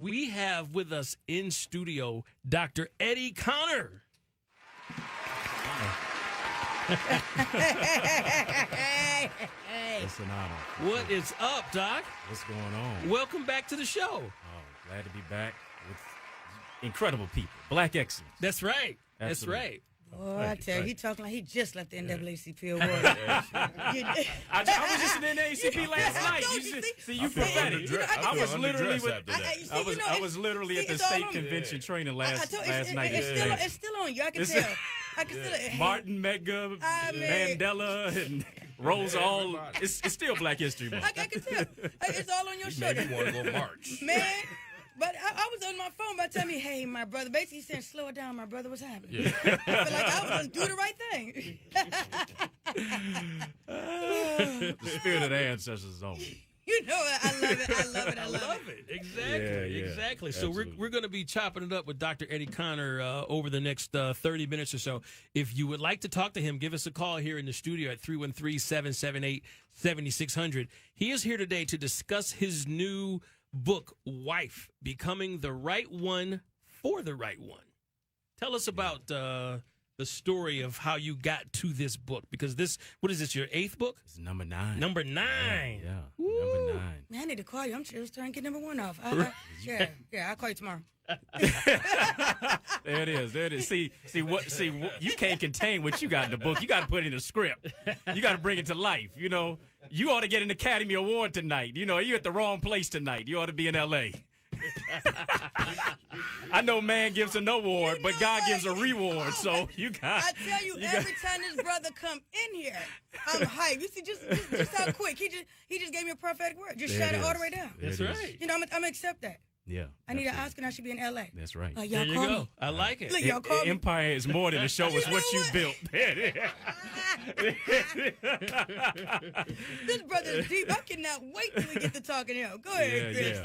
We have with us in studio Dr. Eddie Connor. It's an honor. What is up, Doc? What's going on? Welcome back to the show. Oh, glad to be back with incredible people. Black excellence. That's right. That's Absolutely. right. Oh, I tell you, he talking like he just left the NAACP award. I was just in the NAACP last night. You prophetic. I was literally with. I was literally at the state convention training last night. It's still on you. I can tell. I can still. Martin, Medgar, Mandela, and Rosa. All it's still Black History Month. I can tell. It's all on your shoulder. Maybe you want to go march, man. But I was on my phone by telling me, hey, my brother. Basically saying, slow it down, my brother. What's happening? Yeah. I feel like I was going to do the right thing. The spirit of the ancestors is on me. You know it. I love it. I love it. I love it. Exactly. Yeah, exactly. So absolutely. we're going to be chopping it up with Dr. Eddie Connor over the next 30 minutes or so. If you would like to talk to him, give us a call here in the studio at 313-778-7600. He is here today to discuss his new book, Wife, Becoming the Right One for the Right One. Tell us about the story of how you got to this book, because what is this, your 8th book? It's number 9. Number 9. Yeah. Woo. Number 9. Man, I need to call you. I'm just trying to get number 1 off. I'll call you tomorrow. There it is. See, you can't contain what you got in the book. You got to put it in a script. You got to bring it to life. You know, you ought to get an Academy Award tonight. You know, you're at the wrong place tonight. You ought to be in L.A. I know man gives an award, but God gives a reward. So you got. I tell you, every time this brother come in here, I'm hyped. You see, just how quick he just gave me a prophetic word. Just shut it all the way down. That's right. You know, I'm gonna accept that. Yeah. I need an Oscar and I should be in L.A. That's right. Y'all There you call go. me. I like it. Look, y'all call me. Empire is more than a show. It's what you built. This brother is deep. I cannot wait till we get to talking to him. Go ahead, Chris.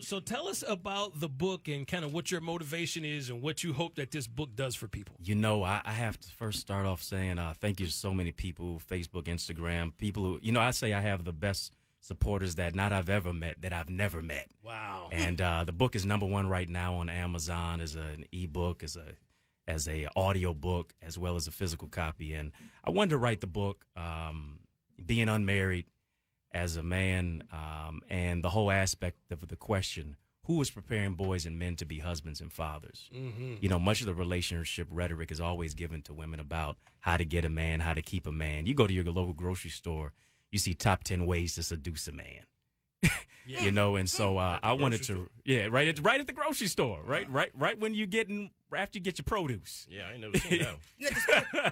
So tell us about the book and kind of what your motivation is and what you hope that this book does for people. You know, I have to first start off saying thank you to so many people, Facebook, Instagram, people who, I say I have the best supporters that not I've ever met, that I've never met. Wow. And the book is number 1 right now on Amazon as an ebook, as a audio book, as well as a physical copy. And I wanted to write the book, being unmarried as a man, and the whole aspect of the question, who is preparing boys and men to be husbands and fathers? Mm-hmm. Much of the relationship rhetoric is always given to women about how to get a man, how to keep a man. You go to your local grocery store, you see top 10 ways to seduce a man. Yeah. And so I wanted to, right at the grocery store, right when after you get your produce. Yeah, I ain't never seen that.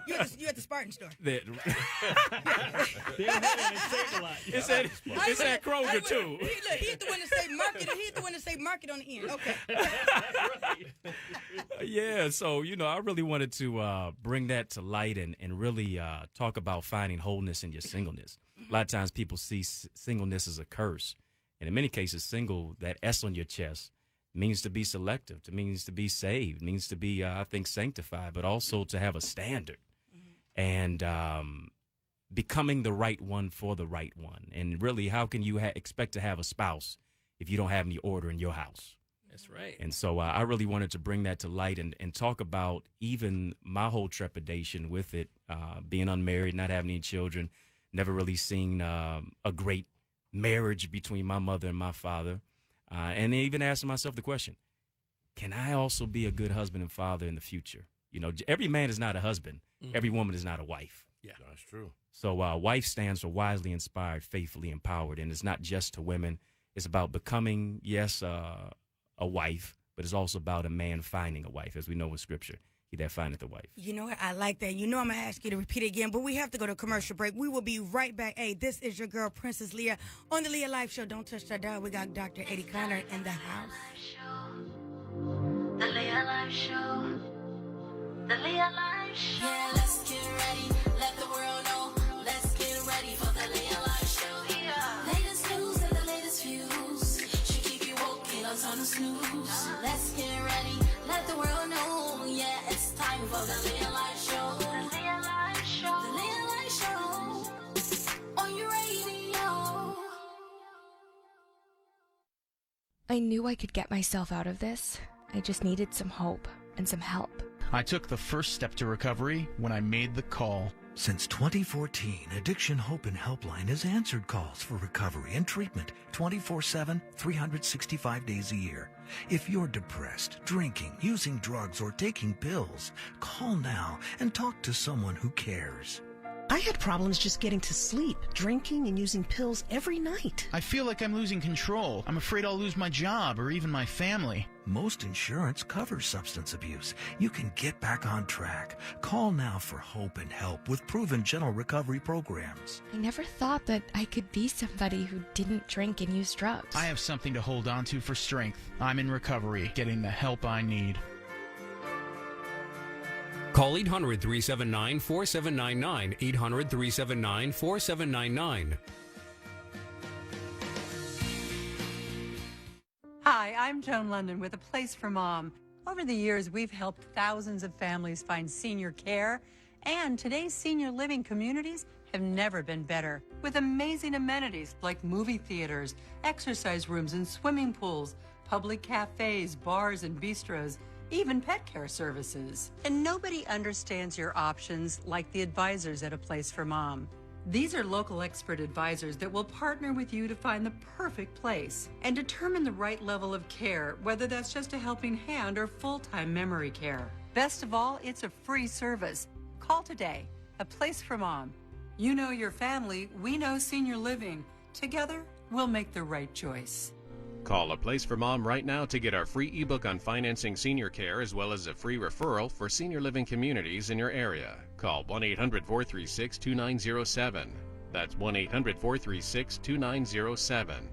You at the Spartan store. It's at Kroger too. He's the one to say market, and he's the one to say market on the end. Okay. Yeah, so I really wanted to bring that to light and really talk about finding wholeness in your singleness. A lot of times people see singleness as a curse. And in many cases, single, that S on your chest, means to be selective. It means to be saved. It means to be, I think, sanctified, but also to have a standard. Mm-hmm. And becoming the right one for the right one. And really, how can you expect to have a spouse if you don't have any order in your house? That's right. And so I really wanted to bring that to light and talk about even my whole trepidation with it, being unmarried, not having any children, never really seen a great marriage between my mother and my father, and even asking myself the question, can I also be a good husband and father in the future? Every man is not a husband. Mm-hmm. Every woman is not a wife. Yeah, that's true. So wife stands for wisely inspired, faithfully empowered, and it's not just to women. It's about becoming, yes, a wife, but it's also about a man finding a wife, as we know in Scripture. He that findeth a wife. You know what? I like that. I'm going to ask you to repeat it again, but we have to go to a commercial break. We will be right back. Hey, this is your girl, Princess Leah, on the Leah Life Show. Don't touch that dial. We got Dr. Eddie Connor in the house. The Leah Life Show. The Leah Life Show. Yeah, let's get ready. Let the world know. Let's get ready for the Leah Life Show. Yeah. Latest news and the latest views should keep you woke, keep us on the snooze. Let's get ready. Let the world know. Yeah, it's time for the Leah Life Show. The Leah Life Show. The Leah Life Show. On your radio. I knew I could get myself out of this. I just needed some hope and some help. I took the first step to recovery when I made the call. Since 2014, Addiction Hope and Helpline has answered calls for recovery and treatment 24/7, 365 days a year. If you're depressed, drinking, using drugs, or taking pills, call now and talk to someone who cares. I had problems just getting to sleep, drinking and using pills every night. I feel like I'm losing control. I'm afraid I'll lose my job or even my family. Most insurance covers substance abuse. You can get back on track. Call now for hope and help with proven gentle recovery programs. I never thought that I could be somebody who didn't drink and use drugs. I have something to hold on to for strength. I'm in recovery, getting the help I need. Call 800-379-4799, 800-379-4799. Hi, I'm Joan London with A Place for Mom. Over the years, we've helped thousands of families find senior care, and today's senior living communities have never been better. With amazing amenities like movie theaters, exercise rooms and swimming pools, public cafes, bars and bistros, even pet care services. And nobody understands your options like the advisors at A Place for Mom. These are local expert advisors that will partner with you to find the perfect place and determine the right level of care, whether that's just a helping hand or full-time memory care. Best of all, it's a free service. Call today. A Place for Mom. You know your family, we know senior living. Together, we'll make the right choice. Call A Place for Mom right now to get our free ebook on financing senior care as well as a free referral for senior living communities in your area. Call 1-800-436-2907. That's 1-800-436-2907.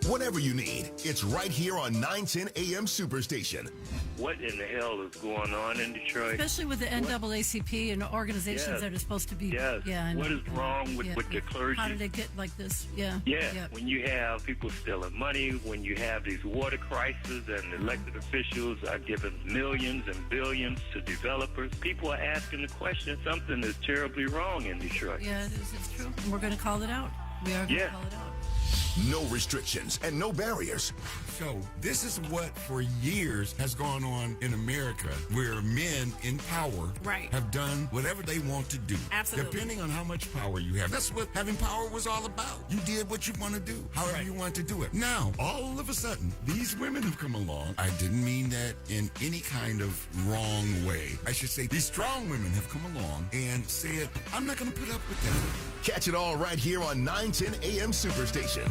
Whatever you need, it's right here on 910 AM Superstation. What in the hell is going on in Detroit? Especially with the NAACP and organizations that are supposed to be. Yes. Yeah, what is wrong with the clergy? How did they get like this? Yeah. Yeah. When you have people stealing money, when you have these water crises and elected officials are giving millions and billions to developers, people are asking the question, something is terribly wrong in Detroit. Yeah, it's true. And we're going to call it out. We are going to call it out. No restrictions and no barriers. So this is what for years has gone on in America, where men in power have done whatever they want to do. Absolutely. Depending on how much power you have. That's what having power was all about. You did what you want to do, however you want to do it. Now, all of a sudden, these women have come along. I didn't mean that in any kind of wrong way. I should say these strong women have come along and said, I'm not going to put up with that. Catch it all right here on 910 AM Superstation.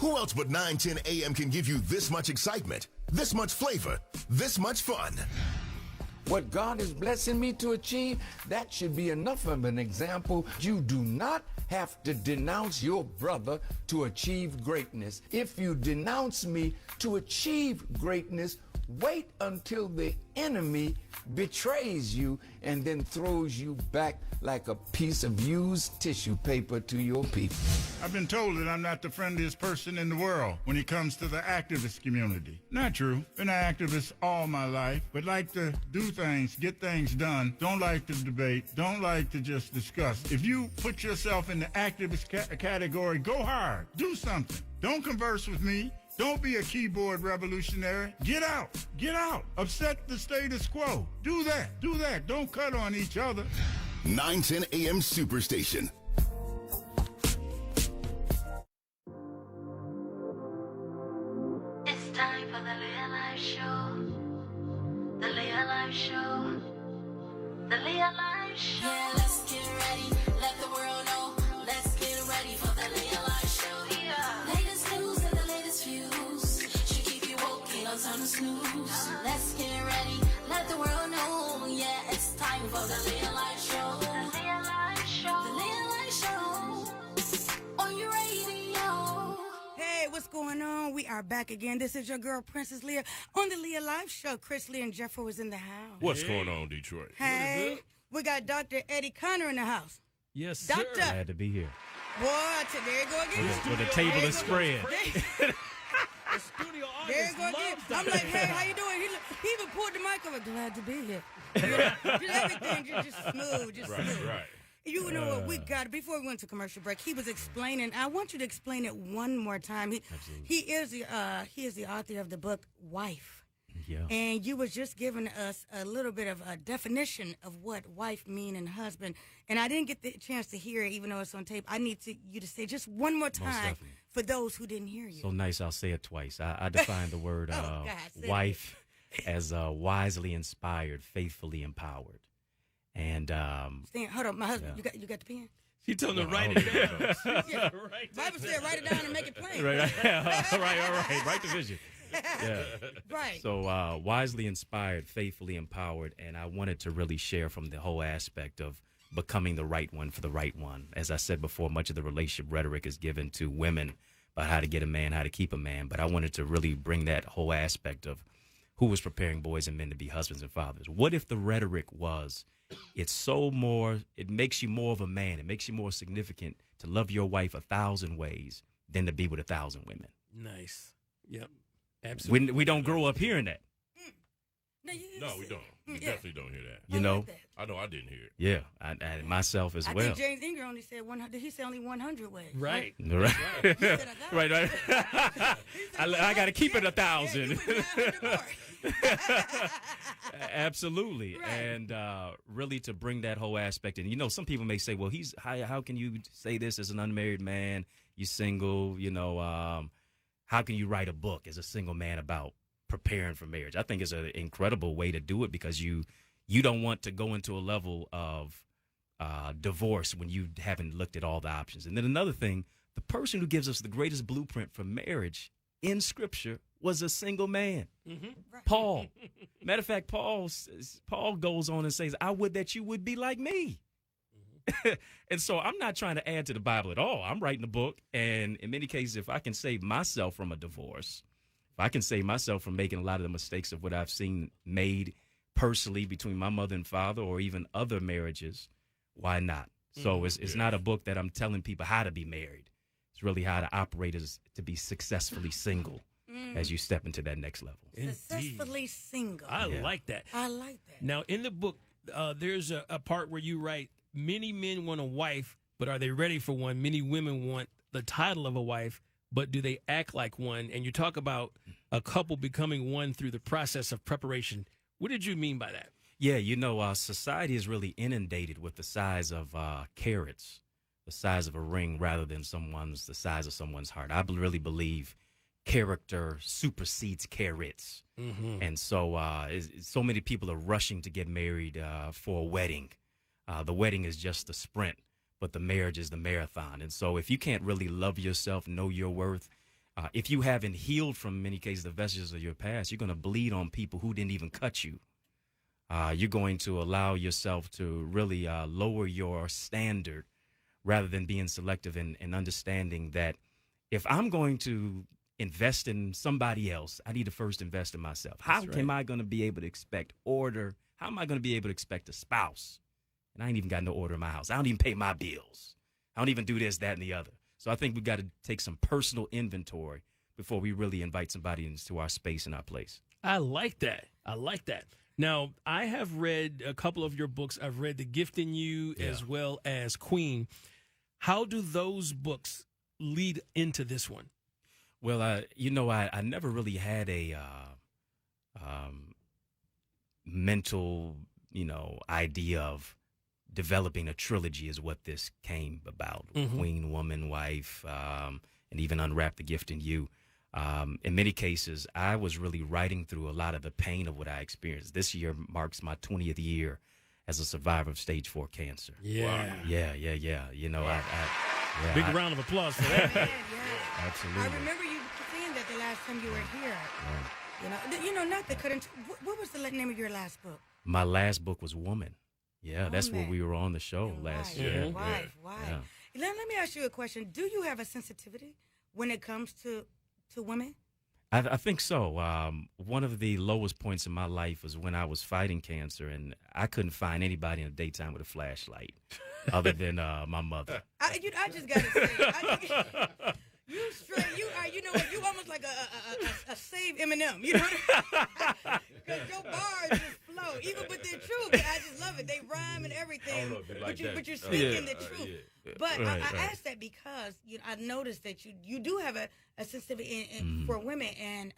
Who else but 910 AM can give you this much excitement, this much flavor, this much fun? What God is blessing me to achieve, that should be enough of an example. You do not have to denounce your brother to achieve greatness. If you denounce me to achieve greatness, wait until the enemy betrays you and then throws you back like a piece of used tissue paper to your people. I've been told that I'm not the friendliest person in the world when it comes to the activist community. Not true. Been an activist all my life, but like to do things, get things done. Don't like to debate. Don't like to just discuss. If you put yourself in the activist category, go hard. Do something. Don't converse with me. Don't be a keyboard revolutionary. Get out. Get out. Upset the status quo. Do that. Do that. Don't cut on each other. 910 AM Superstation. It's time for the Leah Life Show. The Leah Life Show. The Leah Life Show. Yeah, let's get ready. Let the world know. Let's get ready for the Leah Life Show. Yeah. Latest news and the latest views. She keep you woke, ain't no time to snooze. Let's get ready. Let the world know. Yeah, it's time for the Leah Life Show. The Leah Life Show. The Leah Life Show. On your radio. Hey, what's going on? We are back again. This is your girl, Princess Leah, on the Leah Life Show. Chris Lee and Jeffro is in the house. What's going on, Detroit? Hey, we got Dr. Eddie Connor in the house. Yes, sir. Doctor. Glad to be here. Boy, there you go again. With the table is spread. The studio There you audience go again. loves I'm Dr. like, hey, how you doing? He even pulled the mic over. Glad to be here. Just everything just smooth, just smooth. Right. You know what we got before we went to commercial break? He was explaining. I want you to explain it one more time. He is the author of the book Wife. Yeah. And you was just giving us a little bit of a definition of what wife mean and husband. And I didn't get the chance to hear it, even though it's on tape. I need you to say just one more time for those who didn't hear you. So nice, I'll say it twice. I define the word wife as wisely inspired, faithfully empowered. And Stan, hold on, my husband, you got the pen? She told him to write it down. Yeah. Bible said write it down and make it plain. Right. All right. Write the vision. Yeah. Right. So wisely inspired, faithfully empowered, and I wanted to really share from the whole aspect of becoming the right one for the right one. As I said before, much of the relationship rhetoric is given to women about how to get a man, how to keep a man, but I wanted to really bring that whole aspect of who was preparing boys and men to be husbands and fathers. What if the rhetoric was, it makes you more of a man, it makes you more significant to love your wife 1,000 ways than to be with 1,000 women. Nice. Yep. Absolutely. We don't grow up hearing that. No, we don't. We definitely don't hear that. You know? I know I didn't hear it. Yeah, I myself as well. I think James Ingram only said 100. Did he say only 100 ways? Right. Right. I got to keep it 1,000. Absolutely. Right. And really to bring that whole aspect in. You know, some people may say, well, how can you say this as an unmarried man? You're single, you know, how can you write a book as a single man about preparing for marriage? I think it's an incredible way to do it because you don't want to go into a level of divorce when you haven't looked at all the options. And then another thing, the person who gives us the greatest blueprint for marriage in Scripture was a single man, Paul. Matter of fact, Paul goes on and says, I would that you would be like me. And so I'm not trying to add to the Bible at all. I'm writing a book, and in many cases, if I can save myself from a divorce, if I can save myself from making a lot of the mistakes of what I've seen made personally between my mother and father or even other marriages, why not? So it's not a book that I'm telling people how to be married. It's really how to operate as to be successfully single as you step into that next level. Successfully single. I like that. I like that. Now, in the book, there's a part where you write, many men want a wife, but are they ready for one? Many women want the title of a wife, but do they act like one? And you talk about a couple becoming one through the process of preparation. What did you mean by that? Yeah, you know, society is really inundated with the size of carats, the size of a ring, rather than the size of someone's heart. I really believe character supersedes carats. And so so many people are rushing to get married for a wedding. The wedding is just a sprint, but the marriage is the marathon. And so if you can't really love yourself, know your worth, if you haven't healed from, in many cases, the vestiges of your past, you're going to bleed on people who didn't even cut you. You're going to allow yourself to really lower your standard rather than being selective and understanding that if I'm going to invest in somebody else, I need to first invest in myself. How am I going to be able to expect order? How am I going to be able to expect a spouse? And I ain't even got no order in my house. I don't even pay my bills. I don't even do this, that, and the other. So I think we got to take some personal inventory before we really invite somebody into our space and our place. I like that. Now, I have read a couple of your books. I've read The Gift in You as well as Queen. How do those books lead into this one? Well, I never really had a mental, idea of developing a trilogy is what this came about. Queen, Woman, Wife, and even Unwrap the Gift in You. In many cases, I was really writing through a lot of the pain of what I experienced. This year marks my 20th year as a survivor of stage 4 cancer. Yeah. Yeah. Big round of applause for that. Absolutely. I remember you saying that the last time you were here. Not the couldn't. What was the name of your last book? My last book was Woman. Yeah, that's where we were on the show last year. Wife. Yeah. Let me ask you a question. Do you have a sensitivity when it comes to women? I think so. One of the lowest points in my life was when I was fighting cancer, and I couldn't find anybody in the daytime with a flashlight other than my mother. I just got to say, you straight, you know what, you almost like a saved Eminem, you know what I mean? Because your bars just flow, even but they're true, but I just love it. They rhyme and everything. I don't know if you like but you're speaking the truth. Yeah. But I asked that because I noticed that you do have a sensitivity for women, and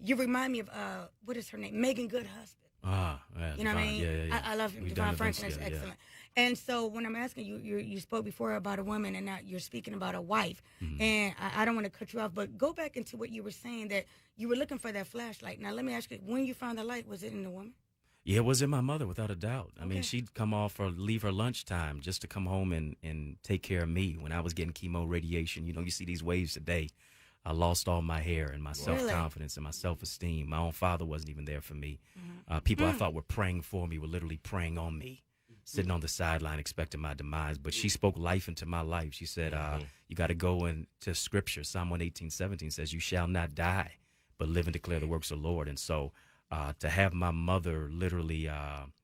you remind me of what is her name, Megan Good husband. Yeah, you know what I mean? Yeah. I love him. Divine Franklin is excellent. And so when I'm asking you spoke before about a woman, and now you're speaking about a wife. And I don't want to cut you off, but go back into what you were saying, that you were looking for that flashlight. Now let me ask you, when you found the light, was it in the woman? Yeah, it was in my mother, without a doubt. I mean, she'd come off or leave her lunchtime just to come home and take care of me when I was getting chemo radiation. You see these waves today. I lost all my hair and my self-confidence and my self-esteem. My own father wasn't even there for me. People I thought were praying for me were literally praying on me, sitting on the sideline expecting my demise. But she spoke life into my life. She said, you got to go into Scripture. Psalm 118:17 says, you shall not die, but live and declare the works of the Lord. And so to have my mother literally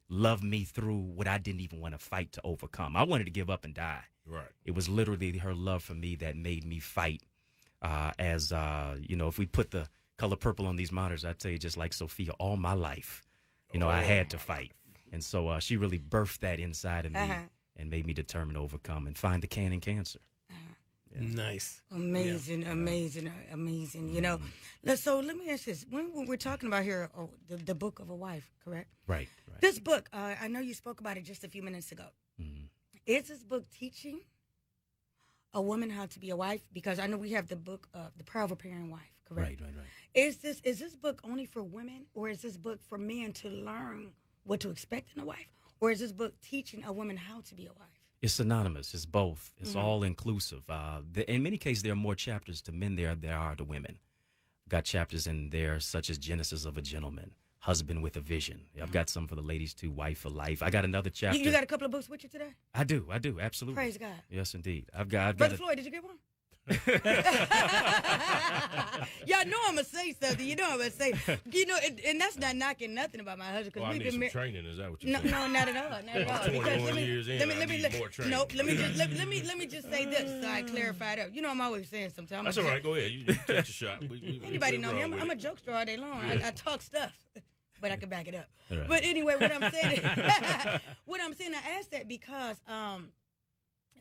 love me through what I didn't even want to fight to overcome. I wanted to give up and die. Right. It was literally her love for me that made me fight. If we put the color purple on these monitors, I tell you, just like Sophia, all my life, I had to fight. And so she really birthed that inside of me and made me determined to overcome and find the can in cancer. Nice. Amazing. So let me ask this. When we're talking about here, the book of a wife, correct? Right. This book, I know you spoke about it just a few minutes ago. Is this book teaching a woman how to be a wife? Because I know we have the book, The Power of a Preparing Wife, correct? Right. Is this book only for women, or is this book for men to learn what to expect in a wife? Or is this book teaching a woman how to be a wife? It's synonymous. It's both. It's all inclusive. In many cases, there are more chapters to men there are to women. Got chapters in there such as Genesis of a Gentleman, Husband with a Vision. I've got some for the ladies too, Wife for Life. I got another chapter. You got a couple of books with you today? I do, absolutely. Praise God. Yes, indeed. I've got Brother Floyd, did you get one? Y'all know I'm gonna say something. You know I'm gonna say. And that's not knocking nothing about my husband. Well, I need some training. Is that what you're saying? No, not at all. Not at all. 21 years in, I need more training. No, let me just say this so I clarify it up. I'm always saying something. That's all right. Go ahead. You take your shot. Anybody know me? I'm a jokester all day long. I talk stuff, but I can back it up. Right. But anyway, what I'm saying, I asked that because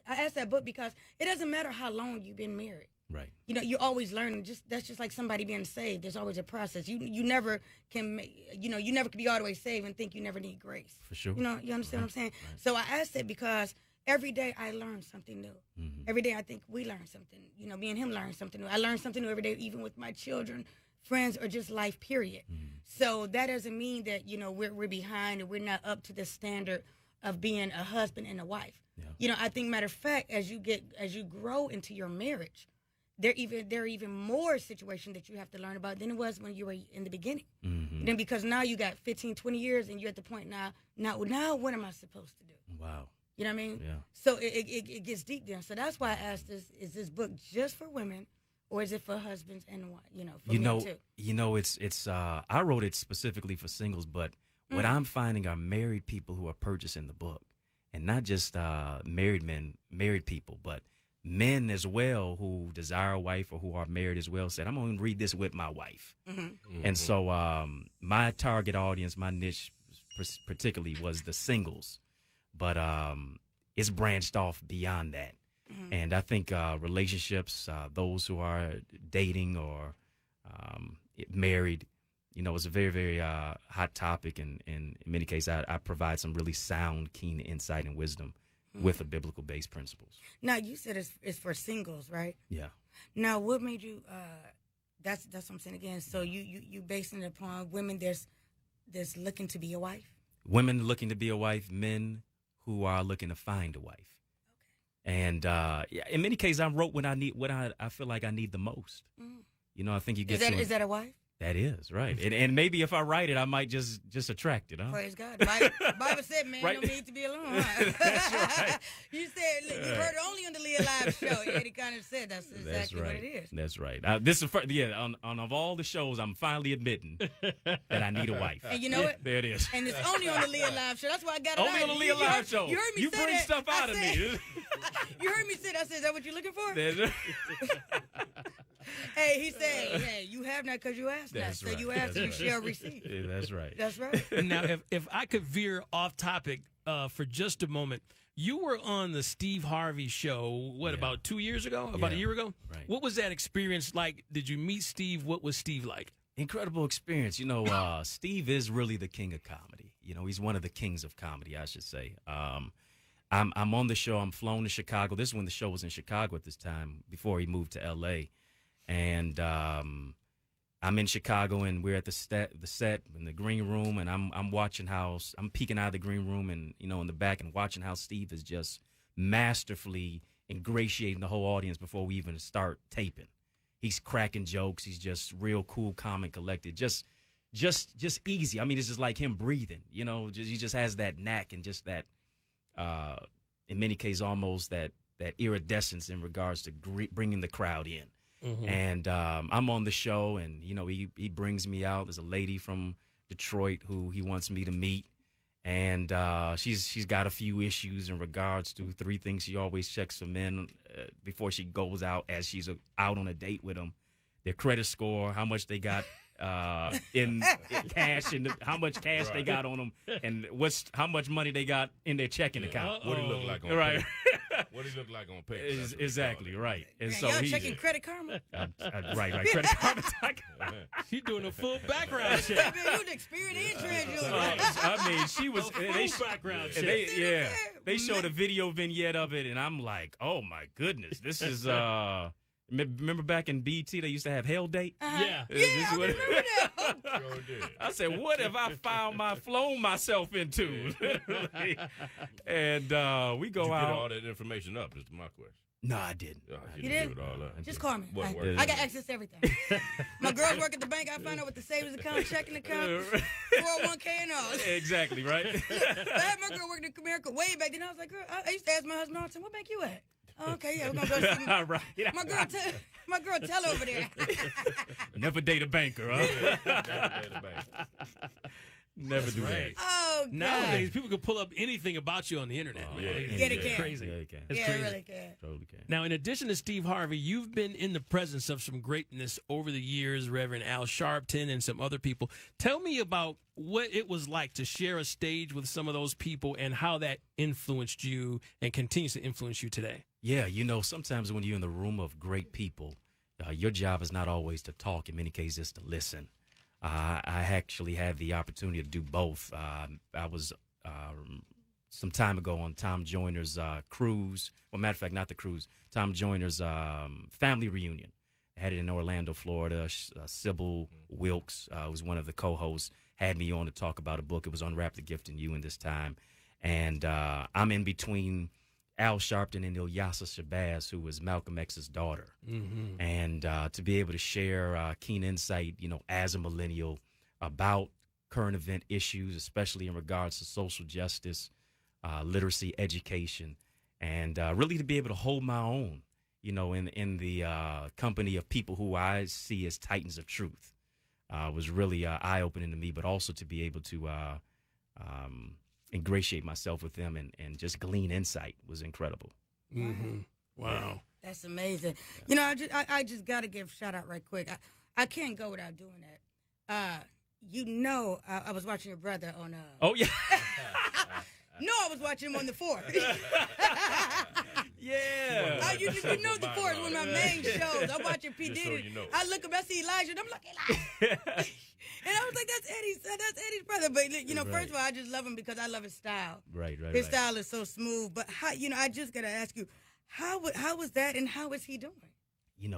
I asked that book because it doesn't matter how long you've been married. Right. You're always learning. That's just like somebody being saved. There's always a process. You never can you never can be all the way saved and think you never need grace. For sure. You understand what I'm saying? Right. So I asked it because every day I learn something new. Every day I think we learn something. Me and him learn something new. I learn something new every day, even with my children, friends, or just life, period. So that doesn't mean that, we're behind and we're not up to the standard of being a husband and a wife. Yeah. I think, matter of fact, as you grow into your marriage, there are even more situations that you have to learn about than it was when you were in the beginning. Then because now you got 15, 20 years and you're at the point now what am I supposed to do? Wow. You know what I mean? Yeah. So it gets deep then. So that's why I asked this, is this book just for women or is it for husbands and for men too? It's I wrote it specifically for singles, but what I'm finding are married people who are purchasing the book. And not just married people, but men as well who desire a wife or who are married as well said, I'm going to read this with my wife. And so my target audience, my niche particularly was the singles. But it's branched off beyond that. And I think relationships, those who are dating or married, it's a very, very hot topic, and in many cases, I provide some really sound, keen insight and wisdom with a biblical-based principles. Now, you said it's for singles, right? Yeah. Now, what made you? That's what I'm saying again. So you basing it upon women that's looking to be a wife. Women looking to be a wife, men who are looking to find a wife. Okay. And in many cases, I wrote what I feel like I need the most. I think you get. Is that a wife? That is, right. And maybe if I write it, I might just attract it, huh? Praise God. Bible said, man, right. Don't need to be alone. Huh? That's right. You said, look, you heard it only on the Leah Live show. And he kind of said that's exactly right. what it is. That's right. This is, on of all the shows, I'm finally admitting that I need a wife. And you know what? There it is. And it's only on the Leah Live show. That's why I got it only on the Leah Live show. You heard me say bring that. Stuff out of me. You heard me say that. I said, is that what you're looking for? Hey, he said, hey, you have not because you asked not. So you ask, you shall receive. Yeah, that's right. That's right. Now, if I could veer off topic for just a moment. You were on the Steve Harvey show, about 2 years ago? About a year ago? Right. What was that experience like? Did you meet Steve? What was Steve like? Incredible experience. You know, Steve is really the king of comedy. You know, he's one of the kings of comedy, I should say. I'm on the show. I'm flown to Chicago. This is when the show was in Chicago at this time, before he moved to L.A. And I'm in Chicago, and we're at the set in the green room, and I'm watching how I'm peeking out of the green room, and in the back, and watching how Steve is just masterfully ingratiating the whole audience before we even start taping. He's cracking jokes. He's just real cool, calm, and collected. Just easy. I mean, it's just like him breathing. He just has that knack and just that, in many cases, almost that iridescence in regards to bringing the crowd in. Mm-hmm. And I'm on the show, and he brings me out. There's a lady from Detroit who he wants me to meet, and she's got a few issues in regards to 3 things she always checks for men before she goes out, as she's out on a date with them: their credit score, how much they got in cash, and how much cash they got on them, and how much money they got in their checking account. What do he look like on right? paper? What do he look like on paper? Exactly right. And so y'all checking Credit Karma? Right. Credit Karma. She's doing a full background check. You the experience I mean, she was full background check. They showed a video vignette of it, and I'm like, oh my goodness, this is Remember back in BT, they used to have Hell Date? Yeah. I remember that. I said, what have I flown myself into? And we go Did you out. get all that information up? Is my question. No, I didn't. You didn't? Do it all up. Just call me. What I got access to everything. My girls work at the bank. I find out what the savings account, checking account, 401k, and all. Exactly, right? I had my girl working at Comerica way back then. I was like, girl, I used to ask my husband all the time, what bank you at? Oh, okay, yeah, we're going to go see right. My girl tell over there. Never date a banker, huh? Never do that. Oh, God. Nowadays, people can pull up anything about you on the internet. It's crazy. Yeah, it can. It's Yeah, crazy. it really can. Totally can. Now, in addition to Steve Harvey, you've been in the presence of some greatness over the years, Reverend Al Sharpton and some other people. Tell me about what it was like to share a stage with some of those people and how that influenced you and continues to influence you today. Yeah, sometimes when you're in the room of great people, your job is not always to talk. In many cases, it's to listen. I actually had the opportunity to do both. I was some time ago on Tom Joyner's cruise. Well, matter of fact, not the cruise. Tom Joyner's family reunion. I had it in Orlando, Florida. Sybil Wilkes was one of the co-hosts. Had me on to talk about a book. It was Unwrap the Gift in You in this time. And I'm in between Al Sharpton and Ilyasah Shabazz, who was Malcolm X's daughter. Mm-hmm. And to be able to share keen insight, as a millennial about current event issues, especially in regards to social justice, literacy, education, and really to be able to hold my own, in the company of people who I see as titans of truth, was really eye-opening to me, but also to be able to ingratiate myself with them and just glean insight was incredible. Mm-hmm. Wow. That's amazing. I just got to give a shout out right quick. I can't go without doing that. I was watching your brother on. Oh, yeah. No, I was watching him on the 4th. Yeah. You know the 4th is one of my main shows. I'm watching P. Diddy. I look up, I see Elijah, and I'm like, Elijah. And I was like, that's Eddie's brother. But, first of all, I just love him because I love his style. Right. His style is so smooth. But, I just got to ask you, how was that and how is he doing?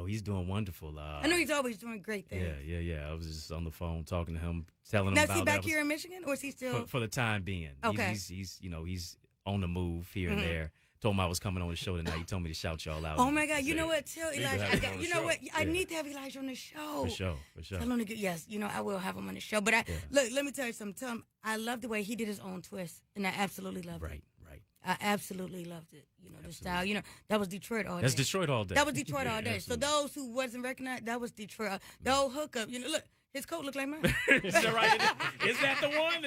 He's doing wonderful. I know he's always doing great things. Yeah. I was just on the phone talking to him, telling him now, about is he back here in Michigan, or is he still? For the time being. Okay. He's on the move here and there. Told him I was coming on the show tonight. He told me to shout y'all out. Oh, my God. You know what? Tell Elijah. You know what? I need to have Elijah on the show. For sure. Tell him to get, yes, I will have him on the show. But look, let me tell you something. Tell him I love the way he did his own twist, and I absolutely loved it. Right. I absolutely loved it. The style. That was Detroit all day. That's Detroit all day. That was Detroit all day. So those who wasn't recognized, that was Detroit. The whole hookup. Look, His coat looked like mine. Is that right? Is that the one?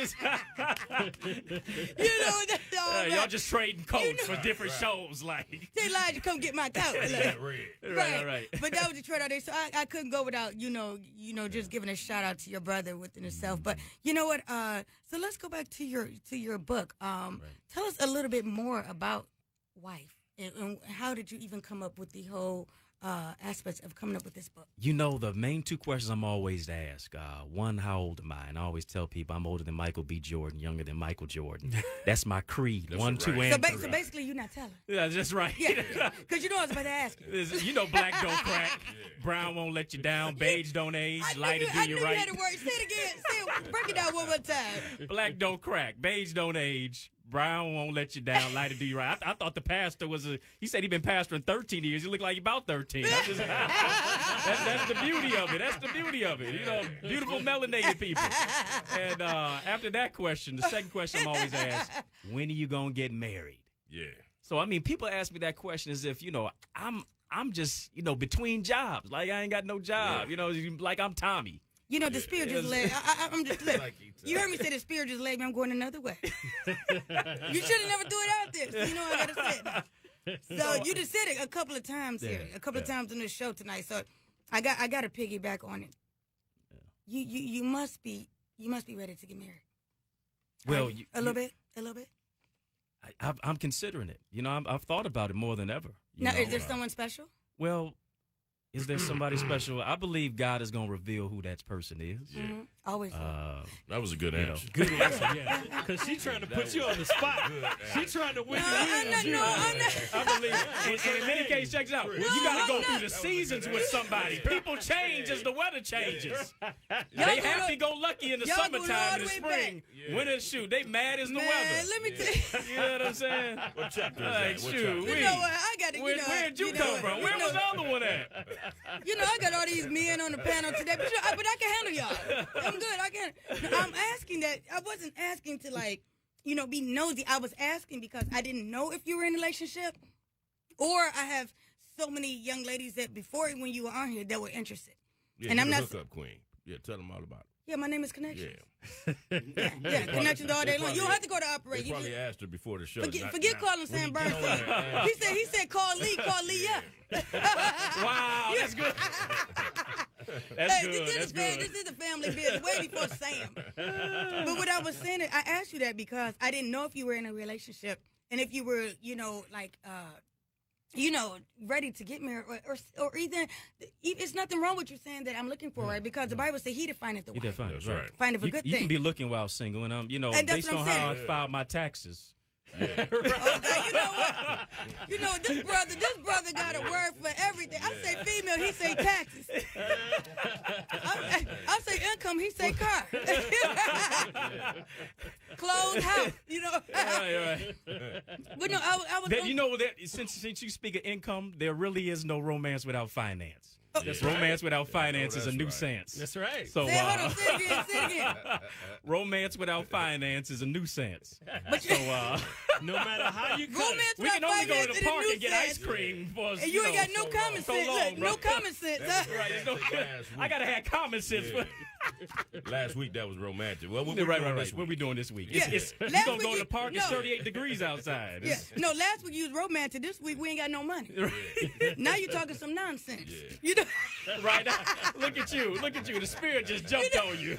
Y'all just trading coats for different shows, like. They lied to come get my coat. Right. But that was the trade out there, so I couldn't go without just giving a shout out to your brother within himself. But you know what? So let's go back to your book. Tell us a little bit more about Wife and how did you even come up with the whole aspects of coming up with this book? You know, the main two questions I'm always asked. One, how old am I? And I always tell people I'm older than Michael B. Jordan, younger than Michael Jordan. That's my creed. That's 1, 2, and 3. So basically, you're not telling. Yeah, that's right. Yeah, because you know I was about to ask you. You know, black don't crack. Brown won't let you down. Beige don't age. Lighter do you right. You had to work. Say it again. Break it down one more time. Black don't crack. Beige don't age. Brown won't let you down. Lighter do you right. I thought the pastor he said he'd been pastoring 13 years. He looked like about 13. That's the beauty of it. That's the beauty of it. You know, beautiful melanated people. And after that question, the second question I'm always asked, when are you going to get married? Yeah. So, I mean, people ask me that question as if, I'm just, between jobs. Like I ain't got no job. Yeah. Like I'm Tommy. The spirit just led. I'm just look. You heard me say the spirit just led me. I'm going another way. You should have never threw it out there. So you know I gotta say it. So you just said it a couple of times here, a couple of times on this show tonight. So I got to piggyback on it. Yeah. You must be ready to get married. Well, a little bit. I'm considering it. I've thought about it more than ever. Now, is there someone special? Well, is there somebody special? I believe God is going to reveal who that person is. Yeah. Mm-hmm. Always. That was a good answer. Good answer, yeah. Because she's trying to put you on the spot. She's trying to win the win. I believe. And in many cases, check this out. You got to go through the seasons with somebody. People change as the weather changes. They happy-go-lucky in the summertime, in the spring. Winter, shoot, they mad as the weather. Let me tell you. You know what I'm saying? What chapter is like, that? shoot, you know what? I got to. Where'd you come from? Where was the other one at? I got all these men on the panel today, but I can handle y'all. I'm good. I can. I'm asking that. I wasn't asking to be nosy. I was asking because I didn't know if you were in a relationship, or I have so many young ladies that before when you were on here that were interested. Yeah, and I'm not hookup queen. Yeah, tell them all about it. Yeah, my name is Connection. Yeah. Connections all day long. You don't have to go to operate. They probably asked her before the show. Forget calling Sam Bernstein. He said call Lee up. Wow, that's good. That's good. This is a family business way before Sam. But what I was saying, I asked you that because I didn't know if you were in a relationship and if you were, ready to get married or even, it's nothing wrong with you saying that I'm looking for, right? Because the Bible says he defineth the wife. That's right. Find a good thing. You can be looking while single, and based on how I filed my taxes. Yeah. You know what? This brother got a word for everything. I say female, he say taxes. I say income, he say car. Clothes, house. Right. But no, I was. Since you speak of income, there really is no romance without finance. Romance without finance is a nuisance. That's right. So, say it again. Romance without finance is a nuisance. No matter how you cut it, we can only go to the park and get ice cream. And you ain't got no common sense. Look, no common sense. I gotta have common sense. Last week that was romantic. Well, what we doing this week? Yeah. You gonna go to the park? It's 38 degrees outside. Yeah. No, last week you was romantic. This week we ain't got no money. Now you talking some nonsense. Yeah. Right. Look at you. The spirit just jumped on you.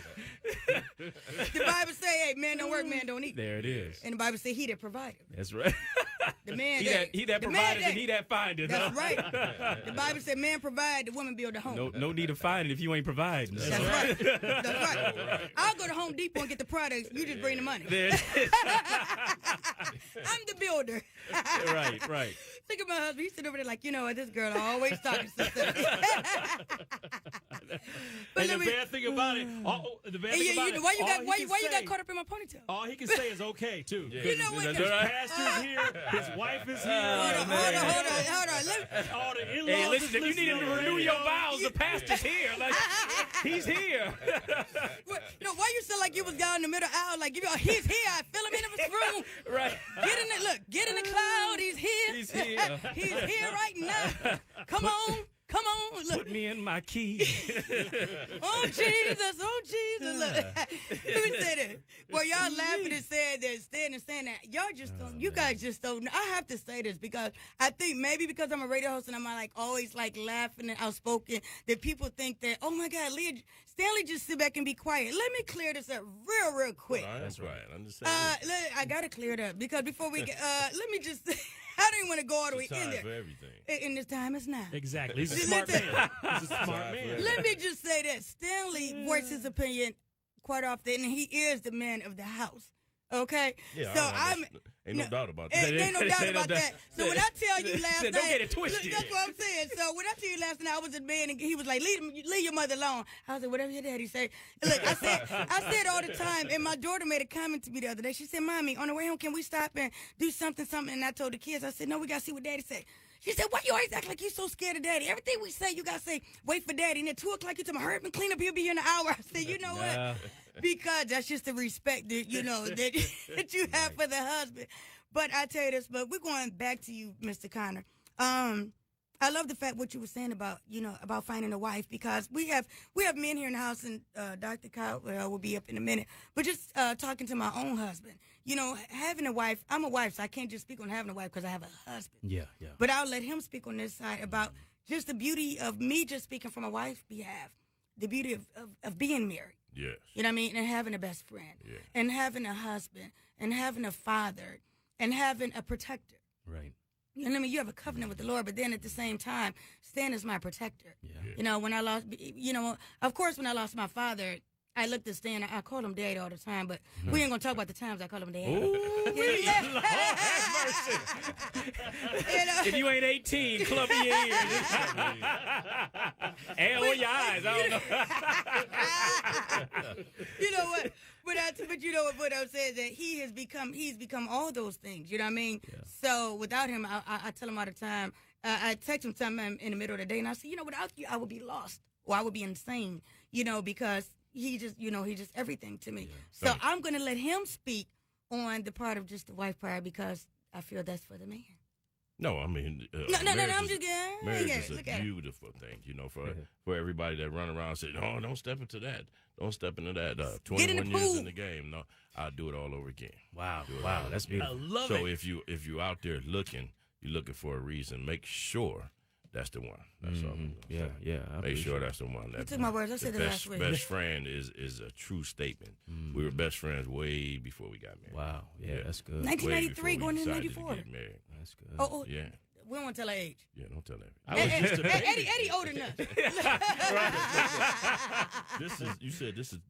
The Bible say, "Hey, man don't work, man don't eat." There it is. And the Bible say, "He that provided." That's right. The man he that provided and he that findeth. That's right. The Bible said, "Man provide, the woman build the home." No need to find it if you ain't providing. That's right. That's right. I'll go to Home Depot and get the products. You just bring the money. I'm the builder. Right. Look at my husband. He's sitting over there like, this girl always talking some stuff. And the bad thing about it, why you got caught up in my ponytail? All he can say is okay too. Yeah. You know what? His pastor's here, his wife is here. Hold on. All the in-laws. Hey, listen, if you need him to renew your vows, the pastor's here. He's here. Why you sound like you was down in the middle aisle? Like, he's here. I feel him in his room. Right. Get in the cloud. He's here. He's here. He's here right now. Come on. Come on. Look. Put me in my key. Oh, Jesus. Oh, Jesus. Look. Let me say this. Well, y'all laughing and saying that, saying that. Y'all just don't, you guys just don't. I have to say this because I think maybe because I'm a radio host and I'm like always like laughing and outspoken that people think that, oh my God, Stanley just sit back and be quiet. Let me clear this up real quick. Well, that's right. I'm just saying. I got to clear it up because before we get, let me just, I don't even want to go all the way in there. For everything. And this time is now. Exactly. He's a smart man. He's a smart man. Let me just say that Stanley voiced his opinion quite often, and he is the man of the house. Okay? Yeah, so ain't no doubt about that. Ain't no doubt about that. So when I tell you last night, don't get it twisted. That's what I'm saying. So when I tell you last night, I was in bed and he was like, "Leave your mother alone." I was like, "Whatever your daddy say." Look, I said all the time, and my daughter made a comment to me the other day. She said, "Mommy, on the way home, can we stop and do something?" And I told the kids, I said, "No, we gotta see what daddy say." She said, "Why you always act like you so scared of daddy? Everything we say, you gotta say, wait for daddy. And at 2 o'clock, you tell me, hurry up and clean up. He'll be here in an hour." I said, "You know what? Because that's just the respect that that you have for the husband." But I tell you this, but we're going back to you, Mr. Connor. I love the fact what you were saying about about finding a wife, because we have men here in the house, and Dr. Kyle will be up in a minute. But just talking to my own husband, having a wife. I'm a wife, so I can't just speak on having a wife because I have a husband. Yeah. But I'll let him speak on this side about just the beauty of me just speaking from a wife's behalf, the beauty of being married. Yes. You know what I mean? And having a best friend, and having a husband, and having a father, and having a protector. Right. You know what I mean? You have a covenant with the Lord, but then at the same time, Stan is my protector. Yeah. When I lost, of course, when I lost my father, I looked at Stan. I call him Dad all the time, but we ain't gonna talk about the times I call him Dad. Ooh, Lord have mercy. If you ain't 18, club your ears. And or your eyes. I don't know. You know what? But you know what I'm saying, that he's become all those things. You know what I mean? Yeah. So without him, I tell him all the time. I text him sometime in the middle of the day, and I say, without you, I would be lost, or I would be insane. Because he just everything to me. Yeah. So I'm gonna let him speak on the part of just the wife part, because I feel that's for the man. No, I mean, no. I'm just kidding. Marriage is a beautiful thing, for everybody that run around and say, "No, don't step into that. Don't step into that." 21 years in the game. No, I'll do it all over again. Wow, that's beautiful. I love it. So if you out there looking, you're looking for a reason. Make sure that's the one. That's all. Yeah. Make sure that's the one. You took my words. I said the last week. Best friend is a true statement. We were best friends way before we got married. Wow. Yeah, that's good. 1993 going into 94. That's good. Oh, yeah. We don't want to tell our age. Yeah, don't tell Eddie older than us. You said this is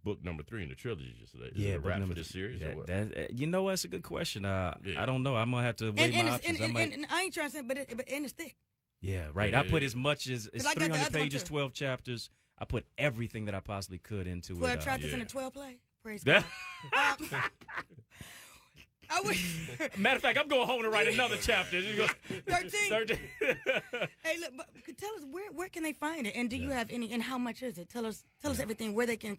book number 3 in the trilogy. Is it a wrap for this series? Or what? That's a good question. I don't know. I'm gonna have to weigh my options. And I ain't trying to say, but it's thick. Yeah, right. I put as much as it's 300 pages, 12 chapters. I put everything that I possibly could into 12 it. 12 chapters in a 12 play. Praise God. Matter of fact, I'm going home to write another chapter. 13. Hey, look, but tell us where can they find it, and do you have any, and how much is it? Tell us everything. Where can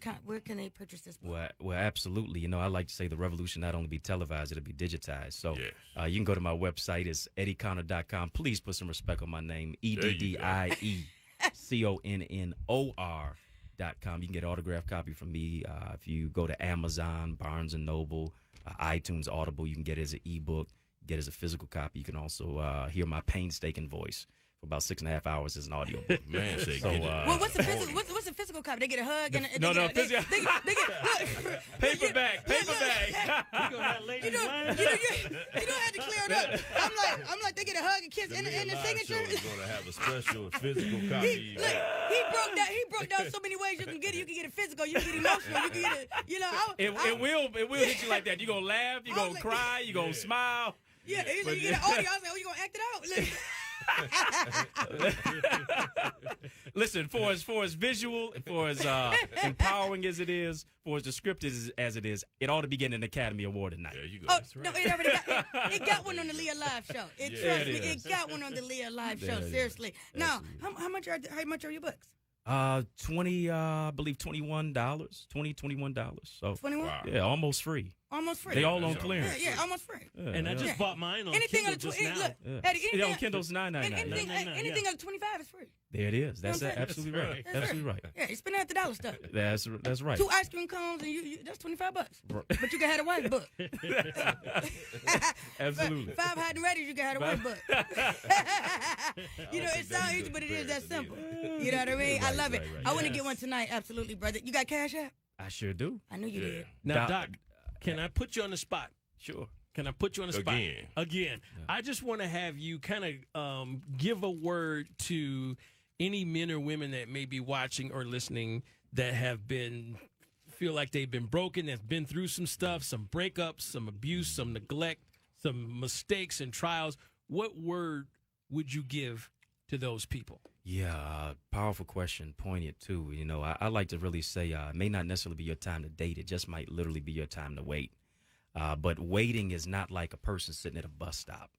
they purchase this book? Well, absolutely. I like to say the revolution not only be televised, it'll be digitized. So you can go to my website. It's eddieconnor.com. Please put some respect on my name. EDDIECONNOR.com. You can get an autographed copy from me. If you go to Amazon, Barnes & Noble, iTunes, Audible, you can get it as an ebook, get it as a physical copy. You can also hear my painstaking voice for about 6.5 hours as an audio book. Man, what's the physical copy? They get a hug and paperback. You don't have to clear it up. I'm like they get a hug and kiss and the signature. Is going to have a special physical copy. He broke down so many ways you can get it. You can get it physical. You can get emotional. You can get it. It will hit you like that. You gonna laugh. You gonna cry. You gonna smile. Yeah, you get an audio. I was like, you gonna act it out? Listen, for as visual, for as empowering as it is, for as descriptive as it is, it ought to be getting an Academy Award tonight. There you go. Oh, no, it already got one on the Leah Live show. Trust me, it got one on the Leah Live show. Seriously. Now, how much are your books? I believe $21. $21. So 21? Yeah, almost free. almost free. They all on clearance. Yeah, almost free. Yeah, And I just bought mine on anything Kindle under just now. look, Yeah. Eddie, anything, on Kindle's $9.99. anything under 25 is free. There it is. That's You know what I'm absolutely saying? right. That's Absolutely right. Yeah, you spend $100 stuff. That's right. 2 ice cream cones and you that's $25. Right. But you can have a wife book. Absolutely. 5 hot and ready, you can have a wife book. You know, it sounds easy, but it is that simple. You know what I mean? I love it. I want to get one tonight, absolutely, brother. You got Cash App? I sure do. I knew you did. Now, Doc, can I put you on the spot? Sure. Can I put you on the spot? Again. I just want to have you kind of give a word to any men or women that may be watching or listening that have feel like they've been broken, that's been through some stuff, some breakups, some abuse, some neglect, some mistakes and trials. What word would you give to those people? Yeah, powerful question, poignant too. You know, I like to really say it may not necessarily be your time to date. It just might literally be your time to wait. But waiting is not like a person sitting at a bus stop.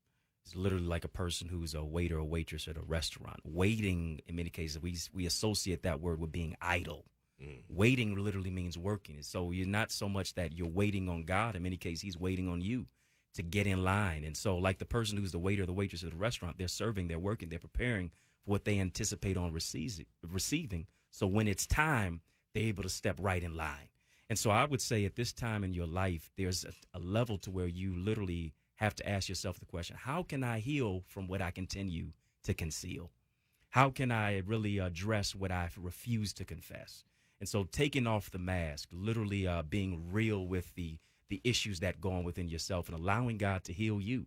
It's literally like a person who's a waiter or waitress at a restaurant. Waiting, in many cases, we associate that word with being idle. Waiting literally means working. So you're not so much that you're waiting on God. In many cases, he's waiting on you to get in line. And so like the person who's the waiter or the waitress at a restaurant, they're serving, they're working, they're preparing for what they anticipate on receiving. So when it's time, they're able to step right in line. And so I would say at this time in your life, there's a level to where you literally have to ask yourself the question, how can I heal from what I continue to conceal? How can I really address what I refuse to confess? And so taking off the mask, literally being real with the issues that go on within yourself and allowing God to heal you.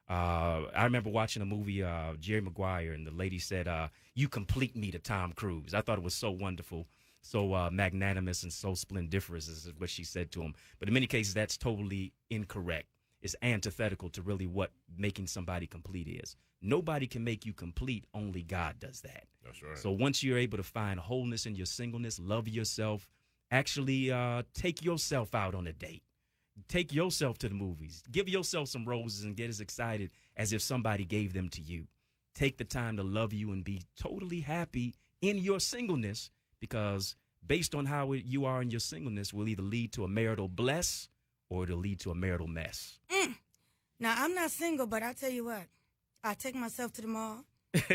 I remember watching a movie, Jerry Maguire, and the lady said, you complete me to Tom Cruise. I thought it was so wonderful, so magnanimous and so splendiferous is what she said to him. But in many cases, that's totally incorrect. It's antithetical to really what making somebody complete is. Nobody can make you complete. Only God does that. That's right. So once you're able to find wholeness in your singleness, love yourself, actually take yourself out on a date. Take yourself to the movies. Give yourself some roses and get as excited as if somebody gave them to you. Take the time to love you and be totally happy in your singleness, because based on how you are in your singleness will either lead to a marital bless or it'll lead to a marital mess. Now, I'm not single, but I tell you what, I take myself to the mall.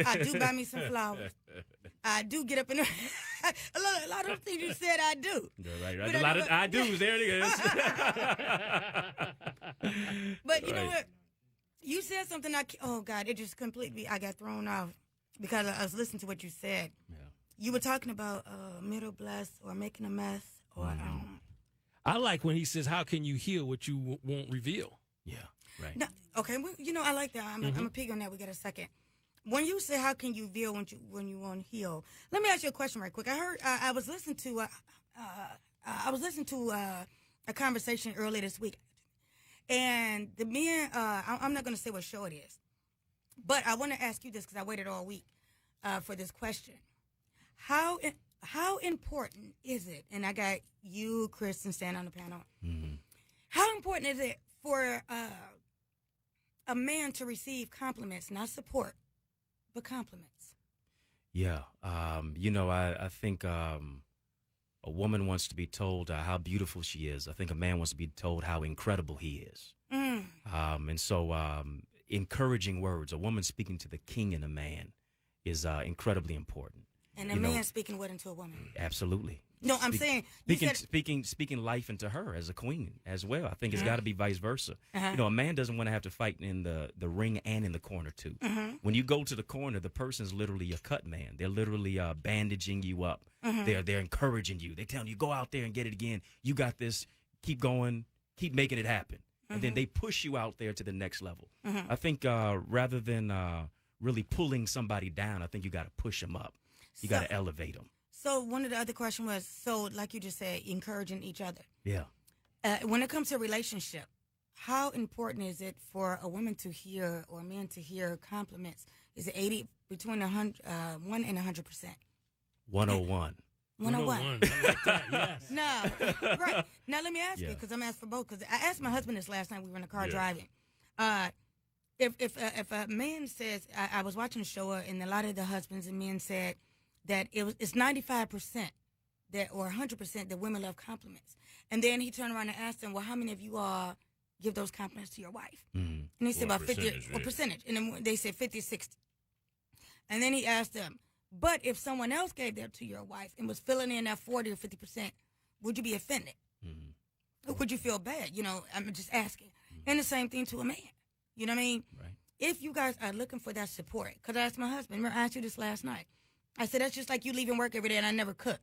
I do buy me some flowers. I do get up in a lot of things you said I do. Right. A lot of I do's. There it is. But you know what? You said something. Oh God, it just completely. I got thrown off because I was listening to what you said. Yeah. You were talking about middle bless or making a mess or. I like when he says, "How can you heal what you won't reveal?" Yeah. Right. No, okay. Well, you know, I like that. I'm a pig on that. We got a second. When you say how can you heal when you want to heal, let me ask you a question right quick. I heard I was listening to a conversation earlier this week, and the men. I'm not going to say what show it is, but I want to ask you this because I waited all week for this question. How important is it? And I got you, Kristen, standing on the panel. Mm-hmm. How important is it for a man to receive compliments, not support, but compliments? Yeah. You know, I think a woman wants to be told how beautiful she is. I think a man wants to be told how incredible he is. And so encouraging words, a woman speaking to the king in a man is incredibly important. And a man speaking what into a woman? Absolutely. No, I'm saying speaking life into her as a queen as well. I think it's got to be vice versa. You know, a man doesn't want to have to fight in the ring and in the corner too. When you go to the corner, the person's literally a cut man. They're literally bandaging you up. They're encouraging you. They're telling you, go out there and get it again. You got this. Keep going. Keep making it happen. And then they push you out there to the next level. I think rather than really pulling somebody down, I think you got to push them up. You got to elevate them. So one of the other questions was, so like you just said, encouraging each other. Yeah. When it comes to a relationship, how important is it for a woman to hear or a man to hear compliments? Is it between 1 and 100%? 101. 101. I like that, yes. No, right. Now let me ask you, because I'm asked for both. Because I asked my husband this last night. We were in the car driving. If a man says, I was watching a show, and a lot of the husbands and men said that it's 95% that, or 100% that women love compliments. And then he turned around and asked them, well, how many of you all give those compliments to your wife? And they said about 50, or percentage. And then they said 50, 60. And then he asked them, but if someone else gave that to your wife and was filling in that 40 or 50%, would you be offended? Or would you feel bad? You know, I'm just asking. And the same thing to a man. You know what I mean? Right. If you guys are looking for that support, because I asked my husband, remember I asked you this last night. I said, that's just like you leaving work every day and I never cook.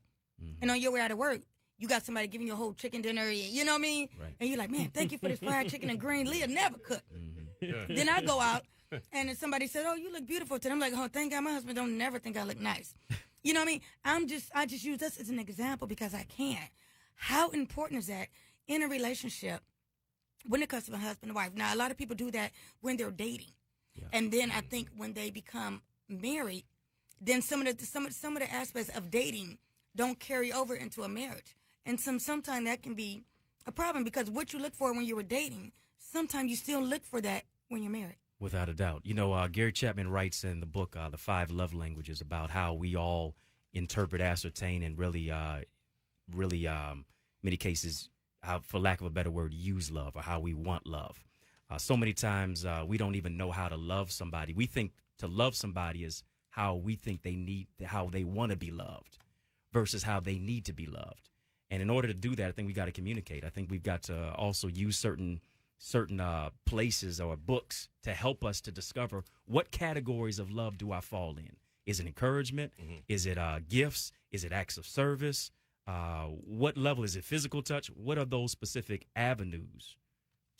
And on your way out of work, you got somebody giving you a whole chicken dinner, you know what I mean? Right. And you're like, man, thank you for this fried chicken and green. Leah never cooked. Then I go out, and then somebody said, oh, you look beautiful today. I'm like, oh, thank God my husband don't never think I look nice. You know what I mean? I just use this as an example because I can. How important is that in a relationship when it comes to a husband and wife? Now, a lot of people do that when they're dating. Yeah. And then I think when they become married, then some of the aspects of dating don't carry over into a marriage. And sometimes that can be a problem because what you look for when you were dating, sometimes you still look for that when you're married. Without a doubt. You know, Gary Chapman writes in the book, The 5 Love Languages, about how we all interpret, ascertain, and really, many cases, for lack of a better word, use love or how we want love. So many times we don't even know how to love somebody. We think to love somebody is how we think how they want to be loved versus how they need to be loved. And in order to do that, I think we got to communicate. I think we've got to also use certain places or books to help us to discover what categories of love do I fall in. Is it encouragement? Is it gifts? Is it acts of service? What level? Is it physical touch? What are those specific avenues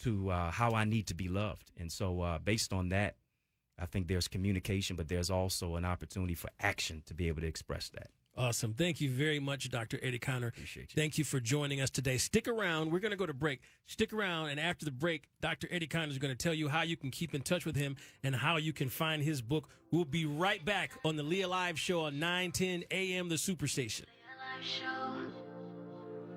to how I need to be loved? And so based on that, I think there's communication, but there's also an opportunity for action to be able to express that. Awesome. Thank you very much, Dr. Eddie Conner. Appreciate you. Thank you for joining us today. Stick around. We're going to go to break. Stick around, and after the break, Dr. Eddie Conner is going to tell you how you can keep in touch with him and how you can find his book. We'll be right back on the Leah Live Show on 9:10 a.m. The Superstation.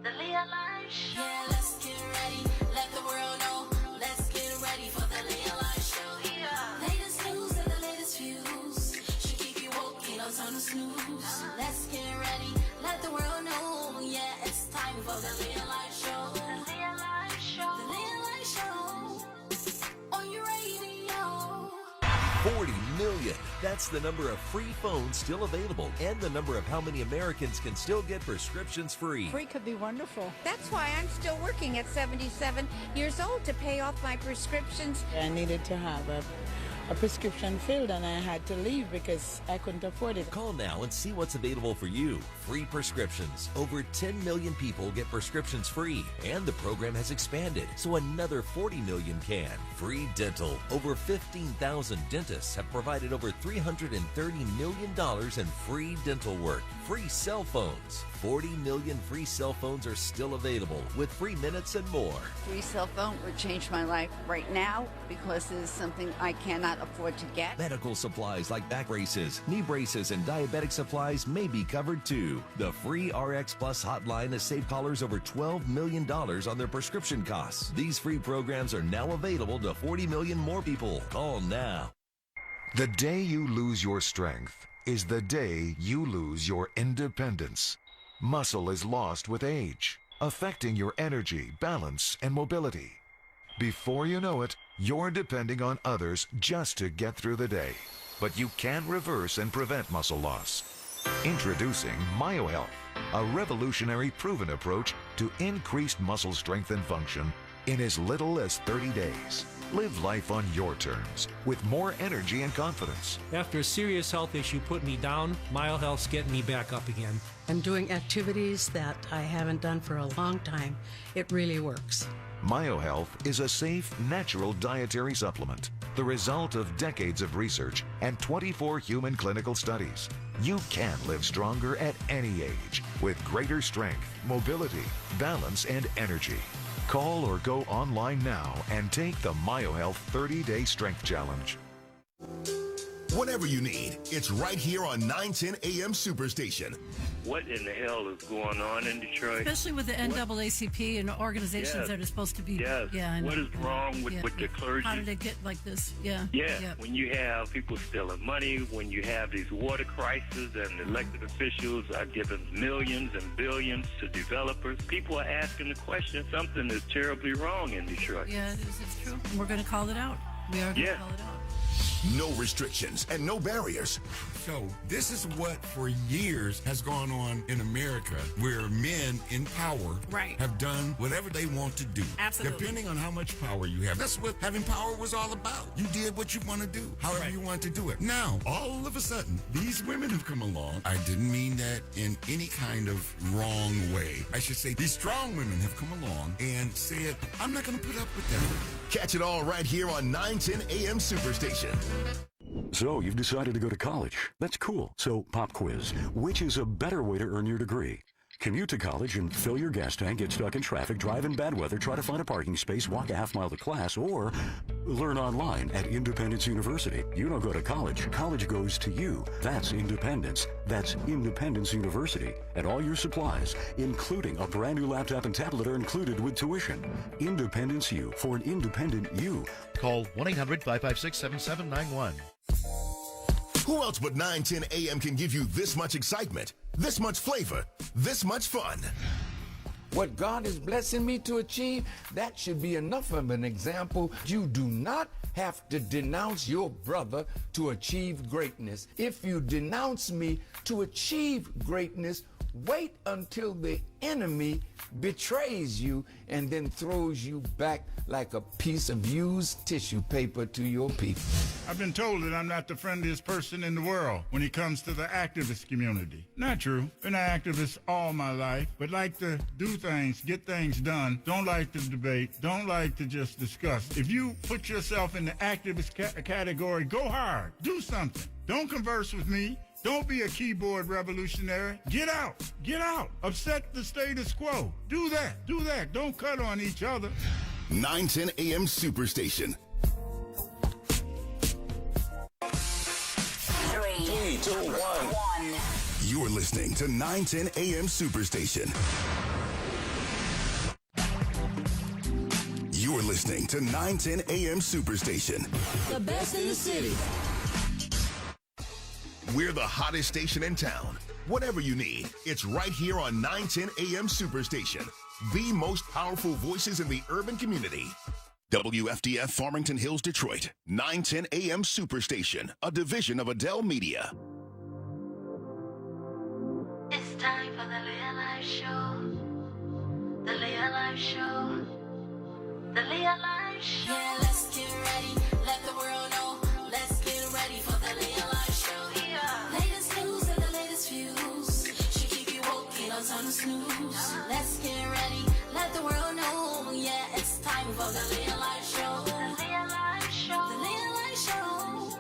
The Leah Live Show. Yeah, let's get ready. Let the world know. Let's get ready for the Leah Live Show. Yeah. Latest news and the latest views. Should keep you woke, ain't no time to snooze. Let's get ready. Let the world know. Yeah, it's time for the Leah Live Show. The Leah Live Show. The Leah Live Show. On your radio. 40 million. That's the number of free phones still available and the number of how many Americans can still get prescriptions free. Free could be wonderful. That's why I'm still working at 77 years old to pay off my prescriptions. I needed to have a prescription filled and I had to leave because I couldn't afford it. Call now and see what's available for you. Free prescriptions. Over 10 million people get prescriptions free, and the program has expanded so another 40 million can. Free dental. Over 15,000 dentists have provided over $330 million in free dental work. Free cell phones. 40 million free cell phones are still available with free minutes and more. Free cell phone would change my life right now because it is something I cannot afford to get. Medical supplies like back braces, knee braces, and diabetic supplies may be covered too. The free RX Plus hotline has saved callers over $12 million on their prescription costs. These free programs are now available to 40 million more people. Call now. The day you lose your strength is the day you lose your independence. Muscle is lost with age, affecting your energy, balance, and mobility. Before you know it, you're depending on others just to get through the day. But you can reverse and prevent muscle loss. Introducing MyoHealth, a revolutionary proven approach to increased muscle strength and function in as little as 30 days. Live life on your terms with more energy and confidence. After a serious health issue put me down, MyoHealth's getting me back up again. I'm doing activities that I haven't done for a long time. It really works. MyoHealth is a safe, natural dietary supplement, the result of decades of research and 24 human clinical studies. You can live stronger at any age with greater strength, mobility, balance, and energy. Call or go online now and take the MyoHealth 30-Day Strength Challenge. Whatever you need, it's right here on 910 AM Superstation. what in the hell is going on in Detroit. Especially with the NAACP and organizations that are supposed to be. Yes. Yeah, I know. What is wrong with the clergy? How did it get like this? Yeah. Yeah. When you have people stealing money, when you have these water crises and elected officials are giving millions and billions to developers, people are asking the question, something is terribly wrong in Detroit. Yeah, it's true. And we're going to call it out. We are going to call it out. No restrictions and no barriers. So this is what for years has gone on in America, where men in power have done whatever they want to do. Absolutely. Depending on how much power you have. That's what having power was all about. You did what you want to do, however you want to do it. Now, all of a sudden, these women have come along. I didn't mean that in any kind of wrong way. I should say these strong women have come along and said, I'm not going to put up with that. Catch it all right here on 910 AM Superstation. So you've decided to go to college. That's cool. So pop quiz. Which is a better way to earn your degree? Commute to college and fill your gas tank, get stuck in traffic, drive in bad weather, try to find a parking space, walk a half mile to class, or learn online at Independence University. You don't go to college. College goes to you. That's independence. That's Independence University. And all your supplies, including a brand new laptop and tablet, are included with tuition. Independence U for an independent you. Call 1-800-556-7791. Who else but 910 AM can give you this much excitement, this much flavor, this much fun? What God is blessing me to achieve, that should be enough of an example. You do not have to denounce your brother to achieve greatness. If you denounce me to achieve greatness, wait until the enemy betrays you and then throws you back like a piece of used tissue paper to your people. I've been told that I'm not the friendliest person in the world when it comes to the activist community. Not true. Been an activist all my life, but like to do things, get things done. Don't like to debate. Don't like to just discuss. If you put yourself in the activist category, go hard. Do something. Don't converse with me. Don't be a keyboard revolutionary. Get out. Get out. Upset the status quo. Do that. Do that. Don't cut on each other. 910 AM Superstation. 3, 2, 1. You're listening to 910 AM Superstation. You're listening to 910 AM Superstation. The best in the city. We're the hottest station in town. Whatever you need, it's right here on 910 AM Superstation. The most powerful voices in the urban community. WFDF Farmington Hills, Detroit. 910 AM Superstation, a division of Adele Media. It's time for the Leah Live Show. The Leah Live Show. The Leah Live Show. Yeah, let's get ready. Let the world know. Let's get ready for the Leah Live Show. Yeah. Latest news and the latest views. She keep you woke, ain't no time to snooze. Let's get ready. Let the world know. Yeah, it's time for the Leah Live Show. The Leah Live Show. The Leah Live Show.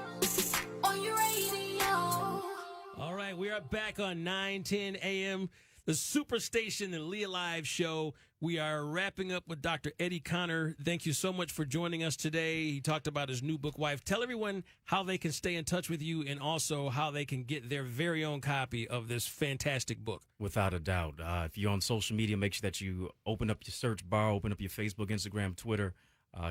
On your radio. All right, we are back on 910 AM, the Superstation, the Leah Live Show. We are wrapping up with Dr. Eddie Conner. Thank you so much for joining us today. He talked about his new book, Wife. Tell everyone how they can stay in touch with you and also how they can get their very own copy of this fantastic book. Without a doubt. If you're on social media, make sure that you open up your search bar, open up your Facebook, Instagram, Twitter.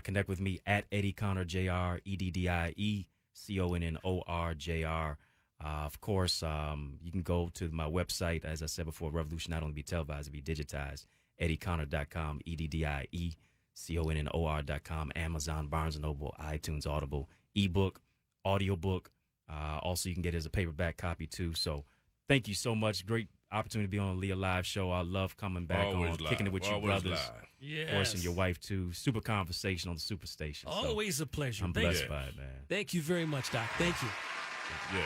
Connect with me at Eddie Conner, Jr., EddieConnorJr. Of course, you can go to my website. As I said before, Revolution not only be televised, it be digitized. EddieConner.com, EddieConner.com, Amazon, Barnes & Noble, iTunes, Audible, ebook, audiobook. Also, you can get it as a paperback copy, too. So thank you so much. Great opportunity to be on the Leah Live Show. I love coming back Always on, live. kicking it with you Always brothers. live. Yes. Of course, and your wife, too. Super conversation on the Superstation. Always a pleasure. I'm Thank blessed you. by it, man. Thank you very much, Doc. Thank you. Yeah.